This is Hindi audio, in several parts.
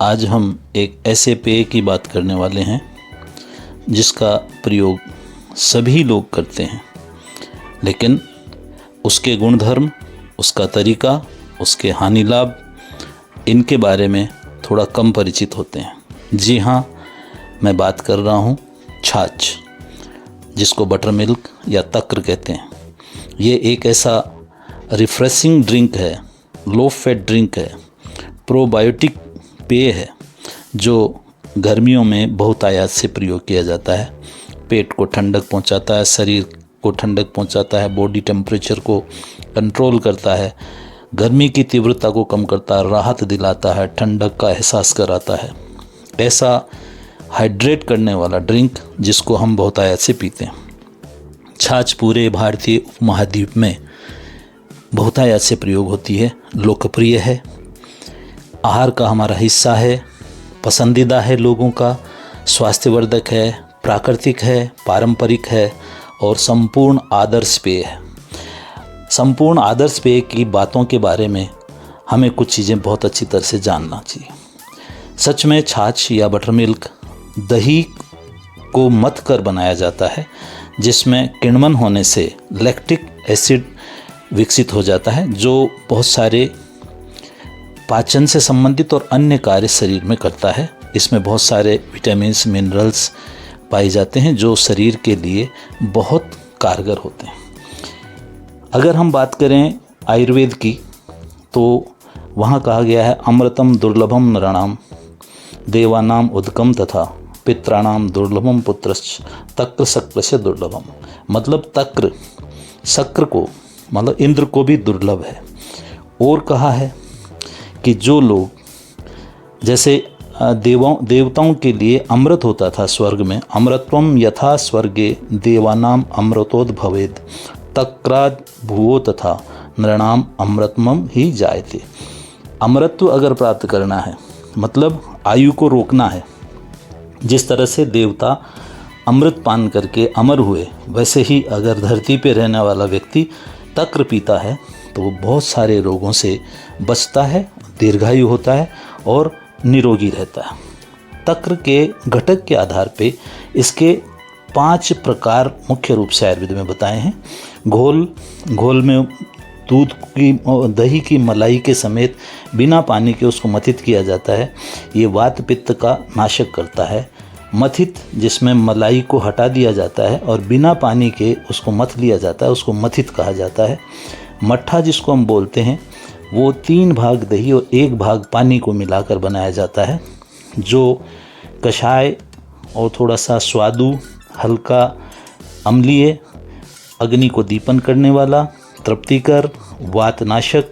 आज हम एक ऐसे पेय की बात करने वाले हैं जिसका प्रयोग सभी लोग करते हैं, लेकिन उसके गुणधर्म, उसका तरीका, उसके हानि लाभ, इनके बारे में थोड़ा कम परिचित होते हैं। जी हाँ, मैं बात कर रहा हूँ छाछ, जिसको बटर मिल्क या तक्र कहते हैं। ये एक ऐसा रिफ्रेशिंग ड्रिंक है, लो फैट ड्रिंक है, प्रोबायोटिक पेय है जो गर्मियों में बहुतायत से प्रयोग किया जाता है। पेट को ठंडक पहुंचाता है, शरीर को ठंडक पहुंचाता है, बॉडी टेम्परेचर को कंट्रोल करता है, गर्मी की तीव्रता को कम करता है, राहत दिलाता है, ठंडक का एहसास कराता है। ऐसा हाइड्रेट करने वाला ड्रिंक जिसको हम बहुतायत से पीते हैं। छाछ पूरे भारतीय उपमहाद्वीप में बहुतायत से प्रयोग होती है, लोकप्रिय है, आहार का हमारा हिस्सा है, पसंदीदा है लोगों का, स्वास्थ्यवर्धक है, प्राकृतिक है, पारंपरिक है और संपूर्ण आदर्श पेय है। संपूर्ण आदर्श पेय की बातों के बारे में हमें कुछ चीज़ें बहुत अच्छी तरह से जानना चाहिए। सच में छाछ या बटर मिल्क दही को मथ कर बनाया जाता है, जिसमें किण्वन होने से लैक्टिक एसिड विकसित हो जाता है, जो बहुत सारे पाचन से संबंधित और अन्य कार्य शरीर में करता है। इसमें बहुत सारे विटामिन्स, मिनरल्स पाए जाते हैं जो शरीर के लिए बहुत कारगर होते हैं। अगर हम बात करें आयुर्वेद की, तो वहाँ कहा गया है अमृतम दुर्लभम नराणाम देवानाम उदकम तथा पित्राणाम दुर्लभम पुत्रश्च तक्र शक्र से दुर्लभम। मतलब तक्र शक्र को, मतलब इंद्र को भी दुर्लभ है। और कहा है कि जो लोग, जैसे देवताओं के लिए अमृत होता था स्वर्ग में, अमृतत्वम यथा स्वर्गे देवानाम अमृतोद भवेद तक्राद भुवो तथा नृणाम अमृतमम ही जायते। अमृतत्व अगर प्राप्त करना है, मतलब आयु को रोकना है, जिस तरह से देवता अमृत पान करके अमर हुए, वैसे ही अगर धरती पे रहने वाला व्यक्ति तक्र पीता है तो वो बहुत सारे रोगों से बचता है, दीर्घायु होता है और निरोगी रहता है। तक्र के घटक के आधार पे इसके 5 प्रकार मुख्य रूप से आयुर्वेद में बताए हैं। घोल में दूध की, दही की मलाई के समेत बिना पानी के उसको मथित किया जाता है। ये वात पित्त का नाशक करता है। मथित, जिसमें मलाई को हटा दिया जाता है और बिना पानी के उसको मथ लिया जाता है, उसको मथित कहा जाता है। मट्ठा जिसको हम बोलते हैं, वो 3 भाग दही और 1 भाग पानी को मिलाकर बनाया जाता है, जो कषाय और थोड़ा सा स्वादु, हल्का अम्लीय, अग्नि को दीपन करने वाला, तृप्तिकर, वातनाशक,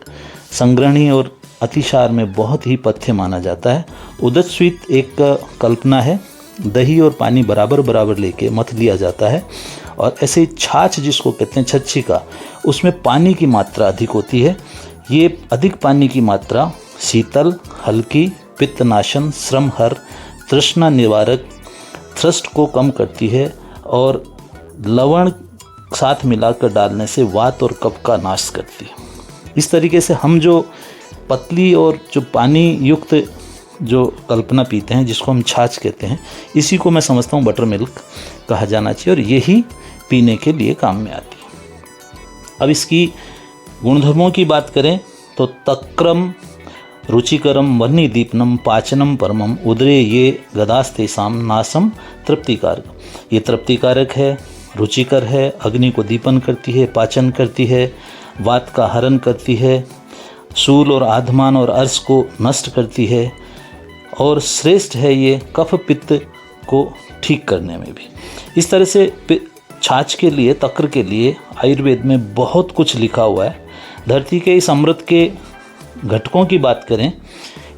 संग्रहणी और अतिसार में बहुत ही पथ्य माना जाता है। उदस्वित एक कल्पना है, दही और पानी बराबर बराबर लेके मथ लिया जाता है। और ऐसे छाछ जिसको कहते हैं छच्छिका, उसमें पानी की मात्रा अधिक होती है। ये अधिक पानी की मात्रा शीतल, हल्की, पित्तनाशन, श्रमहर, तृष्णा निवारक, थ्रस्ट को कम करती है और लवण साथ मिलाकर डालने से वात और कफ का नाश करती है। इस तरीके से हम जो पतली और जो पानी युक्त जो कल्पना पीते हैं, जिसको हम छाछ कहते हैं, इसी को मैं समझता हूँ बटर मिल्क कहा जाना चाहिए और यही पीने के लिए काम में आती है। अब इसकी गुणधर्मों की बात करें तो तक्रम रुचिकरम वह्नि दीपनम पाचनम परमम उदरे ये गदास्तेसाम नासम तृप्तिकारक। ये तृप्तिकारक है, रुचिकर है, अग्नि को दीपन करती है, पाचन करती है, वात का हरण करती है, शूल और आधमान और अर्श को नष्ट करती है और श्रेष्ठ है ये कफ पित्त को ठीक करने में भी। इस तरह से छाछ के लिए, तक्र के लिए आयुर्वेद में बहुत कुछ लिखा हुआ है। धरती के इस अमृत के घटकों की बात करें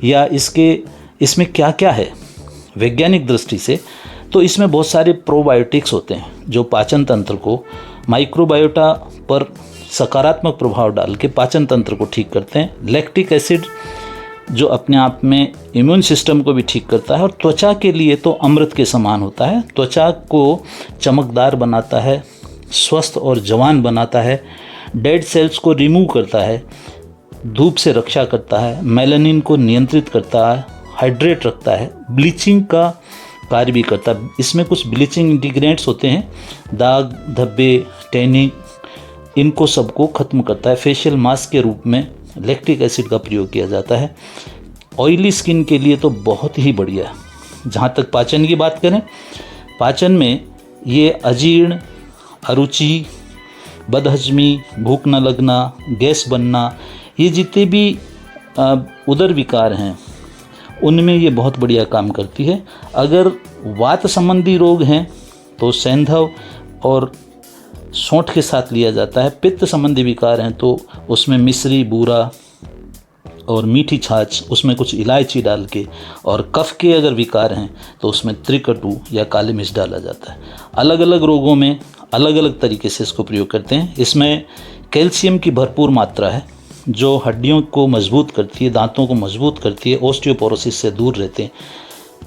या इसमें क्या क्या है वैज्ञानिक दृष्टि से, तो इसमें बहुत सारे प्रोबायोटिक्स होते हैं जो पाचन तंत्र को, माइक्रोबायोटा पर सकारात्मक प्रभाव डाल के पाचन तंत्र को ठीक करते हैं। लैक्टिक एसिड जो अपने आप में इम्यून सिस्टम को भी ठीक करता है और त्वचा के लिए तो अमृत के समान होता है। त्वचा को चमकदार बनाता है, स्वस्थ और जवान बनाता है, डेड सेल्स को रिमूव करता है, धूप से रक्षा करता है, मेलानिन को नियंत्रित करता है, हाइड्रेट रखता है, ब्लीचिंग का कार्य भी करता है। इसमें कुछ ब्लीचिंग इंटीग्रेंट्स होते हैं, दाग धब्बे टैनिंग, इनको सबको ख़त्म करता है। फेशियल मास्क के रूप में लैक्टिक एसिड का प्रयोग किया जाता है। ऑयली स्किन के लिए तो बहुत ही बढ़िया है। जहाँ तक पाचन की बात करें, पाचन में ये अजीर्ण, अरुचि, बदहजमी, भूख न लगना, गैस बनना, ये जितने भी उदर विकार हैं उनमें ये बहुत बढ़िया काम करती है। अगर वात संबंधी रोग हैं तो सैंधव और सौंठ के साथ लिया जाता है। पित्त संबंधी विकार हैं तो उसमें मिश्री, बूरा और मीठी छाछ, उसमें कुछ इलायची डाल के, और कफ के अगर विकार हैं तो उसमें त्रिकटु या काली मिर्च डाला जाता है। अलग अलग रोगों में अलग अलग तरीके से इसको प्रयोग करते हैं। इसमें कैल्शियम की भरपूर मात्रा है जो हड्डियों को मजबूत करती है, दांतों को मजबूत करती है, ऑस्टियोपोरोसिस से दूर रहते हैं।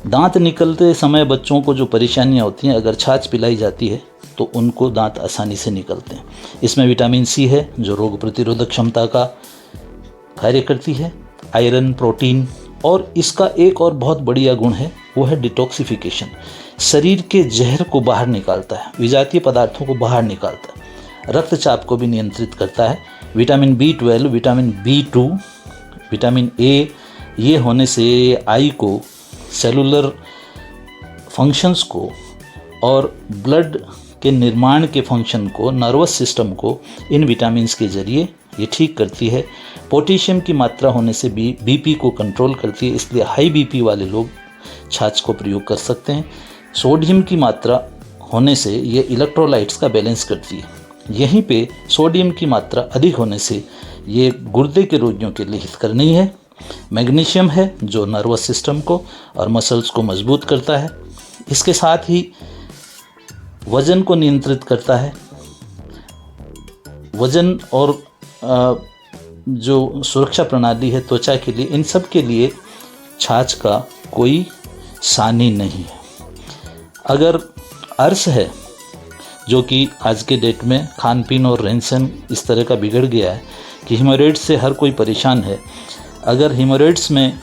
दांत निकलते समय बच्चों को जो परेशानियां होती हैं, अगर छाछ पिलाई जाती है तो उनको दांत आसानी से निकलते हैं। इसमें विटामिन सी है जो रोग प्रतिरोधक क्षमता का कार्य करती है, आयरन, प्रोटीन, और इसका एक और बहुत बढ़िया गुण है वो है डिटॉक्सिफिकेशन। शरीर के जहर को बाहर निकालता है, विजातीय पदार्थों को बाहर निकालता है, रक्तचाप को भी नियंत्रित करता है। Vitamin B12, vitamin B2, vitamin A, ये होने से आई को, सेलुलर फंक्शंस को और ब्लड के निर्माण के फंक्शन को, नर्वस सिस्टम को इन विटामिन्स के जरिए ये ठीक करती है। पोटेशियम की मात्रा होने से बीपी को कंट्रोल करती है, इसलिए हाई बीपी वाले लोग छाछ को प्रयोग कर सकते हैं। सोडियम की मात्रा होने से ये इलेक्ट्रोलाइट्स का बैलेंस करती है। यहीं पे सोडियम की मात्रा अधिक होने से ये गुर्दे के रोगियों के लिए हितकर है। मैग्नीशियम है जो नर्वस सिस्टम को और मसल्स को मजबूत करता है। इसके साथ ही वज़न को नियंत्रित करता है। वज़न और जो सुरक्षा प्रणाली है त्वचा के लिए, इन सब के लिए छाछ का कोई सानी नहीं है। अगर अर्श है, जो कि आज के डेट में खान पीन और रहन सहन इस तरह का बिगड़ गया है कि हीमोरेड्स से हर कोई परेशान है, अगर हीमोरेड्स में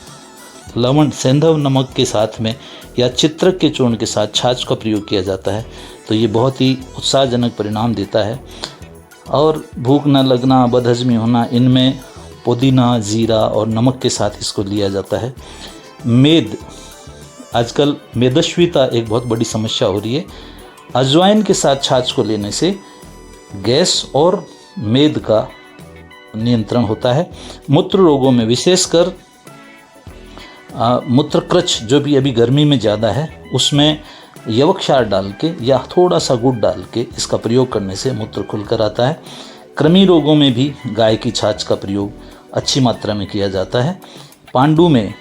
लवण, सेंधव नमक के साथ में या चित्रक के चूर्ण के साथ छाछ का प्रयोग किया जाता है तो ये बहुत ही उत्साहजनक परिणाम देता है। और भूख न लगना, बदहजमी होना, इनमें पुदीना, जीरा और नमक के साथ इसको लिया जाता है। मेद, आजकल मेदस्विता एक बहुत बड़ी समस्या हो रही है। अजवाइन के साथ छाछ को लेने से गैस और मेद का नियंत्रण होता है। मूत्र रोगों में विशेषकर मूत्रकृच, जो भी अभी गर्मी में ज़्यादा है, उसमें यवक्षार डाल के या थोड़ा सा गुड़ डाल के इसका प्रयोग करने से मूत्र खुलकर आता है। कृमि रोगों में भी गाय की छाछ का प्रयोग अच्छी मात्रा में किया जाता है। पांडु में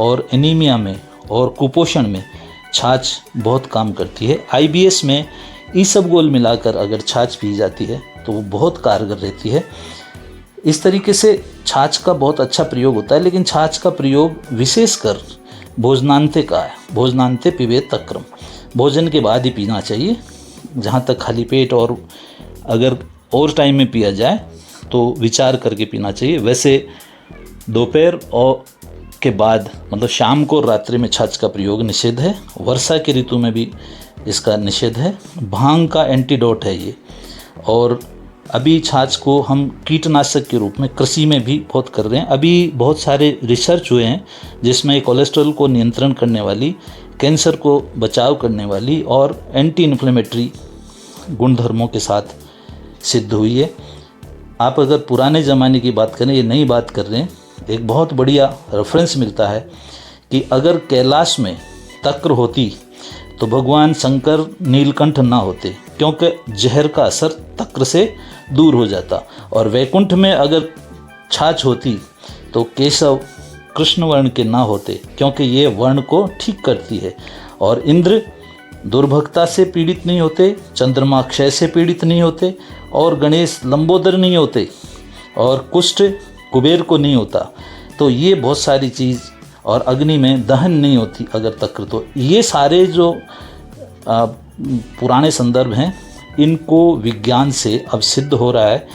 और एनीमिया में और कुपोषण में छाछ बहुत काम करती है। IBS में इसबगोल मिलाकर अगर छाछ पी जाती है तो वो बहुत कारगर रहती है। इस तरीके से छाछ का बहुत अच्छा प्रयोग होता है, लेकिन छाछ का प्रयोग विशेषकर भोजनांते का है। भोजनांते पिबेत तक्रम, भोजन के बाद ही पीना चाहिए। जहाँ तक खाली पेट और अगर और टाइम में पिया जाए तो विचार करके पीना चाहिए। वैसे दोपहर और के बाद, मतलब शाम को, रात्रि में छाछ का प्रयोग निषेध है। वर्षा के ऋतु में भी इसका निषेध है। भांग का एंटीडोट है ये। और अभी छाछ को हम कीटनाशक के रूप में कृषि में भी बहुत कर रहे हैं। अभी बहुत सारे रिसर्च हुए हैं जिसमें कोलेस्ट्रॉल को नियंत्रण करने वाली, कैंसर को बचाव करने वाली और एंटी इन्फ्लेमेटरी गुणधर्मों के साथ सिद्ध हुई है। आप अगर पुराने ज़माने की बात करें, ये नई बात कर रहे हैं, एक बहुत बढ़िया रेफरेंस मिलता है कि अगर कैलाश में तक्र होती तो भगवान शंकर नीलकंठ ना होते, क्योंकि जहर का असर तक्र से दूर हो जाता। और वैकुंठ में अगर छाछ होती तो केशव कृष्ण वर्ण के ना होते, क्योंकि ये वर्ण को ठीक करती है। और इंद्र दुर्भगता से पीड़ित नहीं होते, चंद्रमा क्षय से पीड़ित नहीं होते, और गणेश लंबोदर नहीं होते, और कुष्ठ कुबेर को नहीं होता। तो ये बहुत सारी चीज़, और अग्नि में दहन नहीं होती अगर तक्र। तो ये सारे जो पुराने संदर्भ हैं, इनको विज्ञान से अब सिद्ध हो रहा है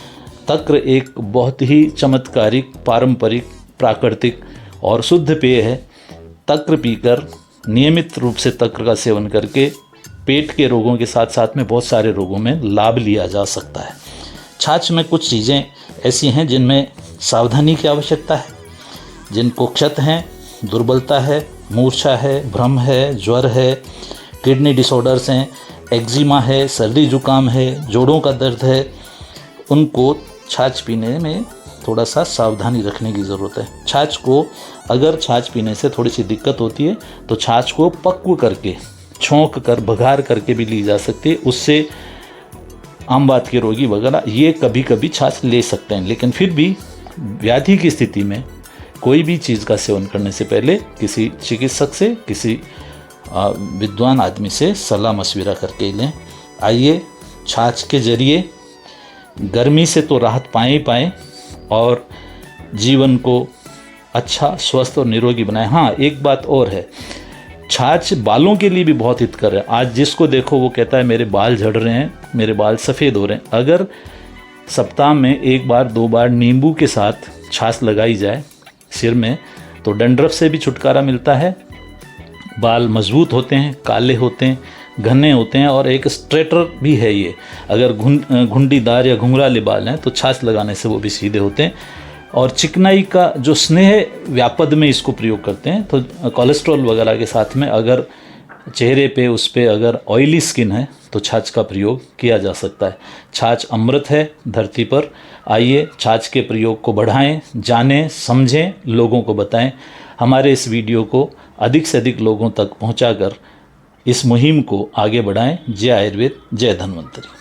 तक्र एक बहुत ही चमत्कारिक, पारंपरिक, प्राकृतिक और शुद्ध पेय है। तक्र पीकर, नियमित रूप से तक्र का सेवन करके पेट के रोगों के साथ साथ में बहुत सारे रोगों में लाभ लिया जा सकता है। छाछ में कुछ चीज़ें ऐसी हैं जिनमें सावधानी की आवश्यकता है। जिनको क्षत हैं, दुर्बलता है, मूर्छा है, भ्रम है, ज्वर है, किडनी डिसऑर्डर्स हैं, एक्जिमा है, सर्दी जुकाम है, जोड़ों का दर्द है, उनको छाछ पीने में थोड़ा सा सावधानी रखने की ज़रूरत है। छाछ को, अगर छाछ पीने से थोड़ी सी दिक्कत होती है तो छाछ को पक्व करके, छोंक कर, बघार करके भी ली जा सकती है। उससे आम बात के रोगी वगैरह ये कभी कभी छाछ ले सकते हैं, लेकिन फिर भी व्याधि की स्थिति में कोई भी चीज़ का सेवन करने से पहले किसी चिकित्सक से, किसी विद्वान आदमी से सलाह मशविरा करके लें। आइए छाछ के जरिए गर्मी से तो राहत पाएं ही पाएं और जीवन को अच्छा, स्वस्थ और निरोगी बनाएं। हाँ, एक बात और है, छाछ बालों के लिए भी बहुत हितकर है। आज जिसको देखो वो कहता है मेरे बाल झड़ रहे हैं, मेरे बाल सफ़ेद हो रहे हैं। अगर सप्ताह में 1 बार 2 बार नींबू के साथ छाछ लगाई जाए सिर में तो डंड्रफ से भी छुटकारा मिलता है, बाल मजबूत होते हैं, काले होते हैं, घने होते हैं और एक स्ट्रेटर भी है ये। अगर घुंडीदार या घुंघराले बाल हैं तो छाछ लगाने से वो भी सीधे होते हैं। और चिकनाई का जो स्नेह व्यापद में इसको प्रयोग करते हैं, तो कोलेस्ट्रॉल वगैरह के साथ में अगर चेहरे पे, उस पे अगर ऑयली स्किन है तो छाछ का प्रयोग किया जा सकता है। छाछ अमृत है धरती पर। आइए छाछ के प्रयोग को बढ़ाएं, जानें, समझें, लोगों को बताएं। हमारे इस वीडियो को अधिक से अधिक लोगों तक पहुंचाकर इस मुहिम को आगे बढ़ाएं। जय आयुर्वेद, जय धन्वंतरी।